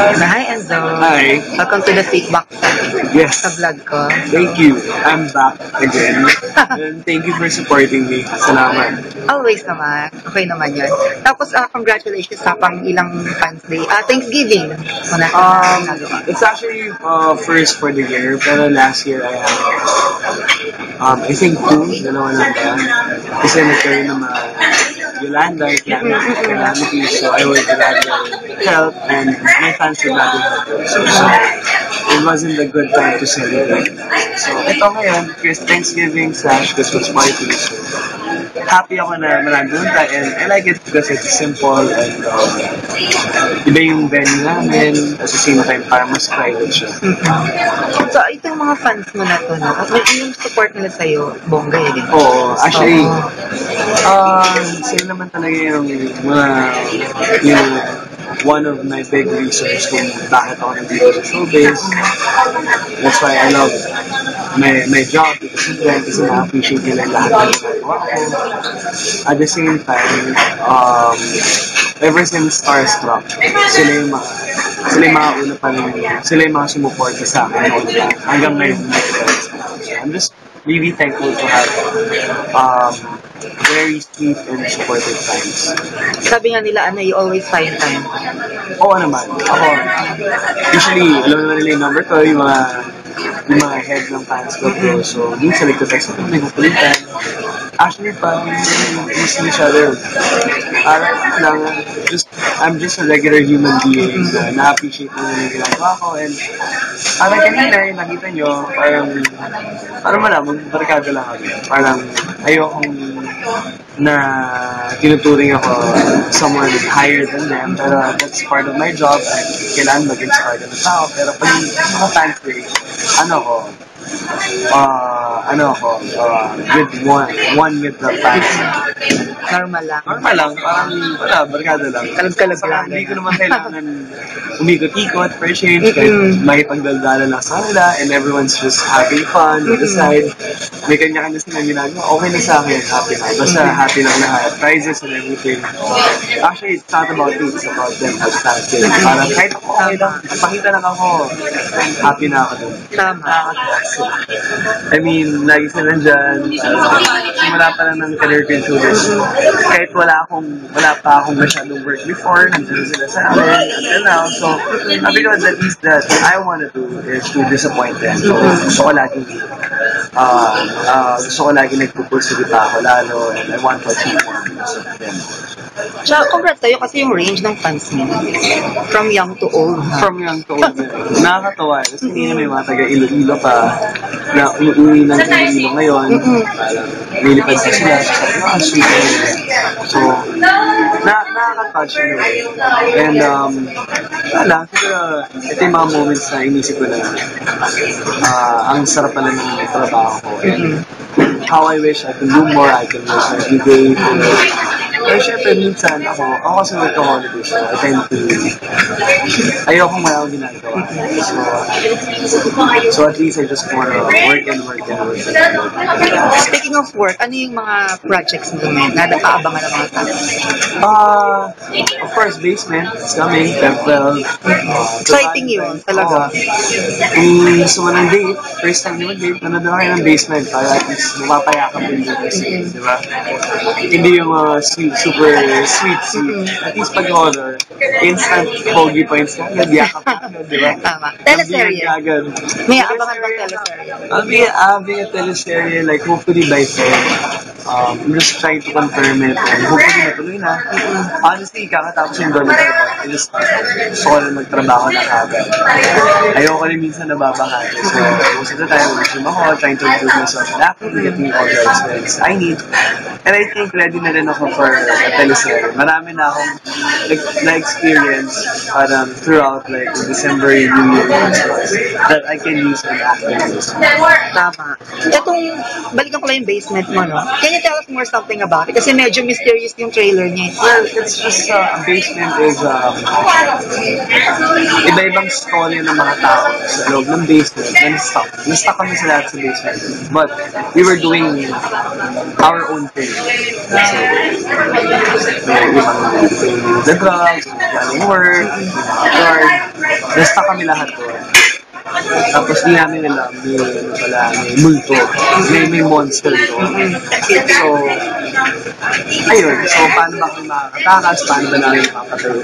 Hi, Enzo. Hi. Welcome to the Sweet Box Yes. sa vlog ko. Thank you. I'm back again. And thank you for supporting me. Salamat. Always naman. Okay naman yun. Tapos, congratulations sa pang ilang fans day. Thanksgiving. Muna nagawa. It's actually first for the year, pero last year I had, I think dalawa lang ba? Kasi nagkaroon ng mga Yolanda, calamity, so I would rather help and my fans would rather help. So it wasn't a good time to celebrate. So ito ngayon, Thanksgiving / Christmas party. So happy ako na nandun ka and I like it because it's simple and iba yung venue namin at the same time para mas private siya. So, itong mga fans mo na to, no? Yung support nila sa'yo, bongga eh. Oo, actually, sila naman talaga yung mga, yung one of my big reasons kung bakit ako nandito sa showbiz. That's why I love my job because of them, kasi na-appreciate nila lahat ng ginagawa ko. At the same time, ever since Starstruck, sila yung mga una pa rin, sila yung mga sumuporta sa akin hanggang ngayon. I'm just really thankful to have very sweet and supportive fans. Sabi nga nila, you always find time. Oo naman. Ako, usually, alam naman nila yung number ko, yung mga head ng fans club ko. So, minsan nagtatext ako, may kukulitan. Actually, parang miss each other. I'm just a regular human being na na-appreciate mo yung ginagawa ko. And parang kanina, nakita nyo, parang magbarkada lang kami. Parang ayokong na tinuturing ako someone higher than them. Pero that's part of my job. At kailangan mag-inspire ng tao. Pero pag mga fans day, with one with the fans. Normal lang. Normal lang, parang wala, barkada lang. Kalag-kalag lang. Hindi ko naman kailangan umikot-ikot, for change, kahit may pagdaldala lang sa kanila, and everyone's just having fun on the side. May kanya-kanya silang ginagawa, okay na sa akin, happy na. Basta happy lang lahat, prizes and everything. Actually, it's not about me, it's about them as fans din. Parang kahit ako, okay lang, pakita lang ako, happy na ako dun. Tama. I mean, lagi sila nandyan. Simula pa lang ng career ko yung showbiz. Kahit wala pa akong masyadong work before, nandyan sila sa akin until now. So, sabi ko, the least that I want to do is to disappoint them. So, gusto ko lagi nagpupursige pa ako lalo, and I want to achieve more because of them. Tsaka, congrats sa'yo kasi yung range ng fans mo. From young to old. From young to old. Nakakatawa. Kasi hindi na may mga taga-Iloilo pa na uuwi ng Iloilo ngayon. Parang nilipad sa sila. Sweet. So, nakaka-touch in a way. And, siguro, ito yung mga moments na inisip ko na ang sarap pala ng trabaho ko. And how I wish I can do more, I can work every day. Pero syempre, minsan ako kasi nagka-holiday, so I tend to, ayokong wala akong ginagawa. So at least I just wanna work and work. Speaking of work, ano yung mga projects mo ngayon na nakaabangan ng mga tao? Of course, Basement, it's coming, Feb 12. Exciting yun, talaga. Kung gusto mo ng date, first time naman date, nanood na kayo ng Basement para at least mapapayakap din dito kasi, di ba? Hindi yung super sweet. At least pag order, instant pogi points ka agad, yakap ka agad, di ba? Tama. Teleserye. May abangan bang teleserye? I'll be having a teleserye, like, hopefully by Feb. I'm just trying to confirm it and hopefully natuloy na. Honestly, kakatapos yung Donald Trump, I just gusto ko lang magtrabaho na kagad. Ayoko rin minsan nababangati. So, most of the time, resume ako, trying to improve myself in acting, getting all the experience I need. And I think ready na rin ako for a teleserye. Marami na akong na-experience throughout like December, New Year, that I can use in acting. Tama. Itong, balikan ko lang yung Basement mo, no? Can you tell us more something about it? Kasi medyo mysterious yung trailer niya. Well, it's just, basement is, iba-ibang story ng mga tao sa loob ng basement na na-stuck. Na-stuck kami sa lahat sa basement. But, we were doing our own thing. So, the drugs, the work, guard, na-stuck kami lahat doon. Tapos di namin alam, may multo, may monster doon. So, ayun. So, paano ba kami makakatakas? Paano ba namin mapatay?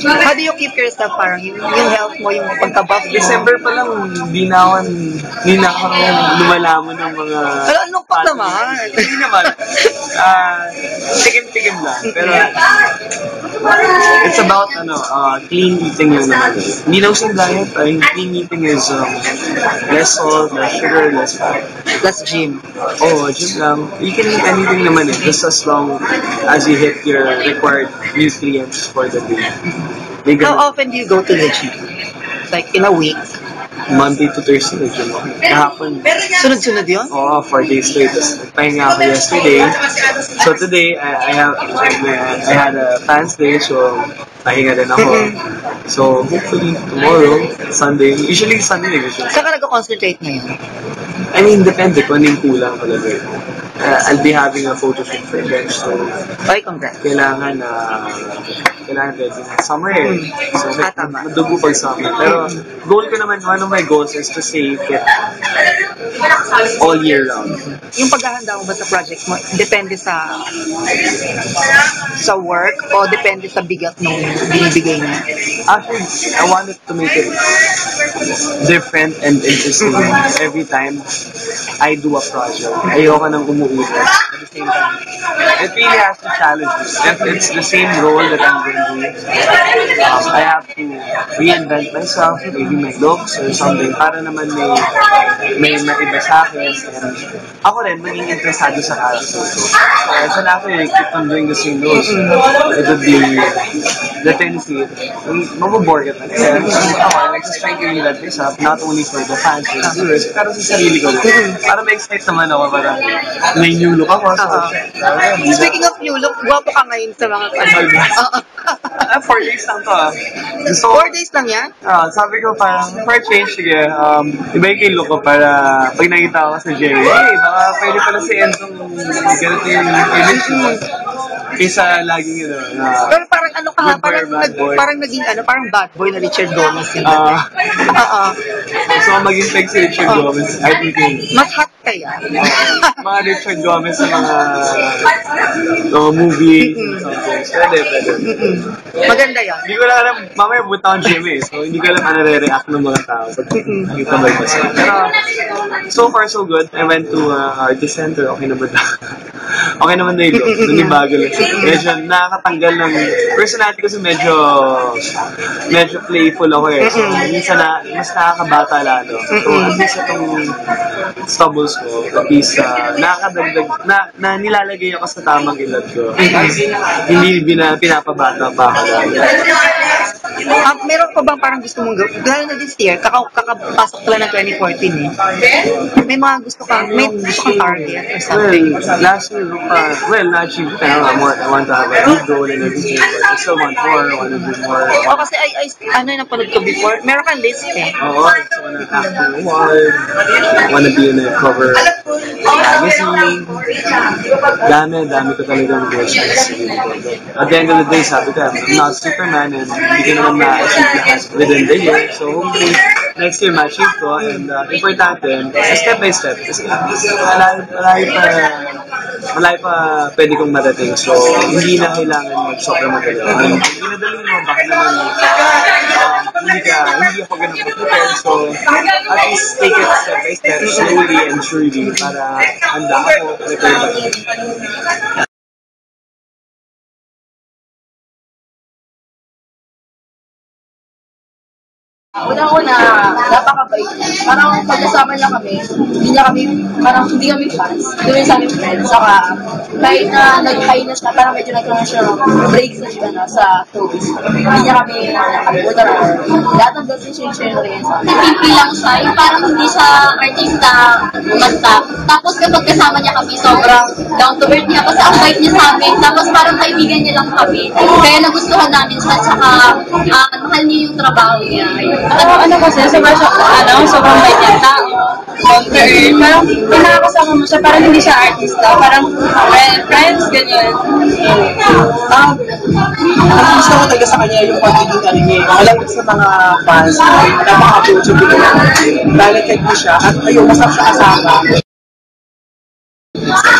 How do you keep yourself parang yung health mo, yung pagka-buff mo? December pa lang, hindi na ako lumalaman ng mga... Pero anong pa naman? Hindi naman. Tikim-tikim lang. Pero, it's about, clean eating yung naman. Hindi na usang diet. Clean eating is less salt, less sugar, less fat. Less gym. Oh, gym lang. You can eat anything naman just as long as you hit your required nutrients for the day. How often do you go to the gym? Like in a week? Monday to Thursday, gym ako. Kahapon. Sunod-sunod yun? Oo, 4 days straight. Tapos nagpahinga ako yesterday. So today, I had a fans day, so pahinga din ako. So hopefully tomorrow, Sunday, usually Sunday nag-gym. Saan ka nag-concentrate ngayon? I mean, depende kung ano yung kulang talaga. I'll be having a photo shoot for bench, so Ay, congrats. kailangan ready na. Summer eh. So, madugo pag summer. Pero, goal ko naman, one of my goals is to stay fit all year round. Yung paghahanda mo ba sa project mo, depende sa work o depende sa bigat nung binibigay niya? Actually, I wanted to make it different and interesting every time I do a project. Ayoko nang umuulit at the same time. It really has to challenge me. If it's the same role that I'm going to do, I have to reinvent myself, maybe my looks or something, para naman may maiba sa akin. And ako rin, maging interesado sa character ko. So, as an actor, I keep on doing the same roles. It would be the tendency, mabobore ka talaga. Ako, I like to try to reinvent myself, not only for the fans or the viewers, pero sa sarili ko rin. Para ma-excite naman ako, parang may new look ako. So, Speaking of new look, gwapo ka ngayon sa mga 4 days lang to Gusto 4 days lang yan? sabi ko parang, for a change, sige, iba yung look ko para pag nakita ko sa Jerry, hey, baka pwede pala si Enzong ganito yung image mo. Kaysa laging Pero parang ano ka, parang naging parang bad boy na Richard Gomez. Gusto ko maging fake si Richard Gomez. I think mas hot kaya. mga Richard Gomez sa mga movie. Pwede. Maganda yan. Hindi ko lang alam, mamaya buta akong gym so hindi ko alam ano re-react ng mga tao. Nakita ba ito sila. Pero, so far so good. I went to artist center. Okay naman okay naman na ito. Nanibago lang siya. Medyo nakakatanggal ng personality kasi medyo playful ako So, minsan mas nakakabata lalo. So, at least itong stubbles ko, at least nakakadagdag, na nilalagay ako sa tamang edad ko. Hindi pinapabata pa ako lalo. Meron pa bang parang gusto mong gawin? Dahil na this year, kakapasok pala ng 2014 May gusto kang target or something? Well, last year, na-achieve ko I want to have a big goal and everything, but I still want more, I want to do more. Kasi ano yung napanood ko before, meron kang list Oo, I want to act in a award, I want to be in a cover magazine. Dami ko talagang goals. At the end of the day, sabi ko, I'm not Superman and hindi ko naman ma-achieve lahat within the year. So hopefully, next year ma-achieve ko and importante, step by step. Kasi malay pa pwede kong madating. So, hindi na kailangan mag-sobrang madali. Hindi nadali mo, baka naman hindi ako ganun prepare. So, at least take it step by step, slowly and surely para handa ako, prepare Unang-una, napakabait niya. Parang pagkasama niya kami, hindi kami fans. Hindi kami sa aming friends. Saka, kahit na nag-high na siya, parang medyo nagkaroon siya ng breaks na siya sa showbiz. Hindi niya kami nakalimutan. Lahat ng dancing siya yung share rin sa akin. Pipi lang siya, yung parang hindi siya artista basta. Tapos kapag kasama niya kami, sobrang down to earth niya kasi ang bait niya sa amin. Tapos parang kaibigan niya lang kami. Kaya nagustuhan namin siya, tsaka mahal niya yung trabaho niya. Ano kasi, sobrang bait niya tao. Down to earth. Parang pinakakasama mo siya, parang hindi siya artista. Parang friends, ganyan. Ang gusto ko talaga sa kanya yung pagiging ano niya. Alam ko sa mga fans, napaka-approachable niya. Talented mo siya at ayun, masarap siya kasama.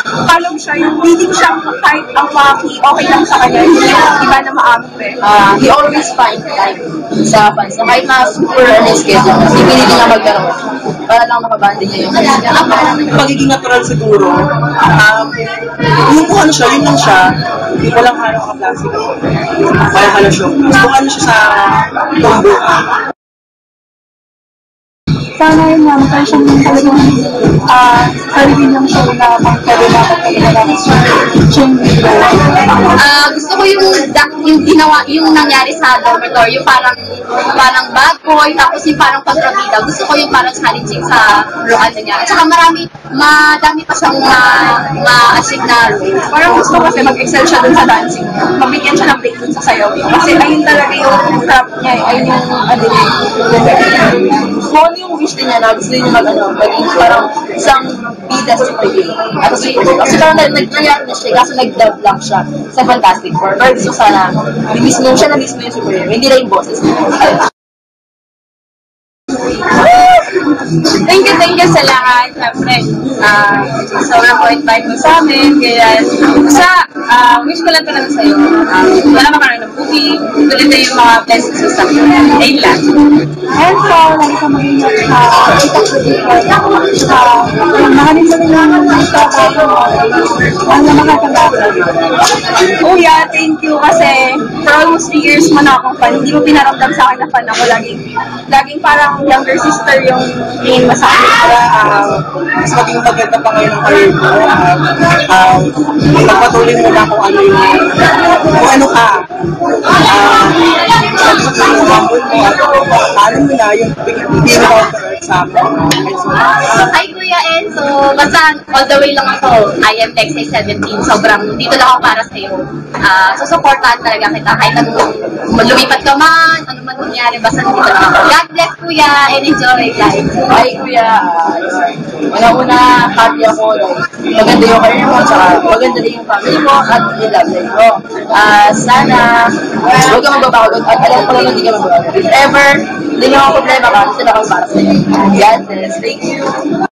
Follow siya, yung feeling siya kahit ang waki, okay lang sa kanya. Hindi iba na maamit eh. He always find time sa fans. So, kahit na super schedule, pinili niya magkaroon para lang makabandi niya yung fans niya. Pagiging natural siguro, yung kung ano siya, yun lang siya. Hindi ko lang halo ka-plastic. Kaya halo siya. Kung ano siya sa tumbo. Sana yun nga, magkaroon siya ng talagang sarili niyang show na magkaroon siya yung video. Gusto ko yung ginawa, yung nangyari sa dormitory, yung parang bad boy, tapos yung parang kontrabida. Gusto ko yung parang challenging sa ano niya. At saka madami pa siyang ma-achieve na roles. Parang gusto ko kasi mag-excel siya dun sa dancing. Mabigyan siya ng break dun sa sayaw. Kasi ayun talaga yung trap niya. Ayun yung ano niya. Kung ano yung wish niya na gusto niya maging parang isang bida sa pagiging. At kasi parang nangyari na siya, kaso nag-dub lang siya sa Fantastic Four. Pero gusto sana, mismo siya na mismo yung superhero. Hindi na yung boses niya. Thank you sa lahat. Siyempre, sobrang point mo sa amin. Kaya, wish ko lang talaga sa'yo. Wala makaroon ng booking. Tuloy na yung mga blessings mo sa akin. Ayun lang. And so, lagi ka mag-ingat sa itak ko dito. Mahalin mo rin yung ang makakalaban. Oh yeah, thank you kasi for almost 3 years mo na akong fan. Hindi mo pinaramdam sa akin na fan ako. Laging parang younger sister yung main mo sa akin. Mas maging maganda pa ngayon ang career mo. Pagpatuloy mo na kung ano ka. Sabi mo ang humble mo at ano mo na yung hindi mo sa Hi Kuya Enzo! Basta all the way lang ako. I am Texas 17. Sobrang dito lang ako para sa'yo. Susuportahan talaga kita kahit anong lumipat ka man, ano man nangyari, basta dito lang ako. God bless Kuya and enjoy life. Hi Kuya, una-una happy ako dahil maganda yung career mo, tsaka maganda din yung family mo at yung love life mo. Sana huwag ka magbabago at alam ko lang hindi ka magbabago. If ever, hindi mo ako problema ka, sila kang para sa'yo. God bless. Thank you.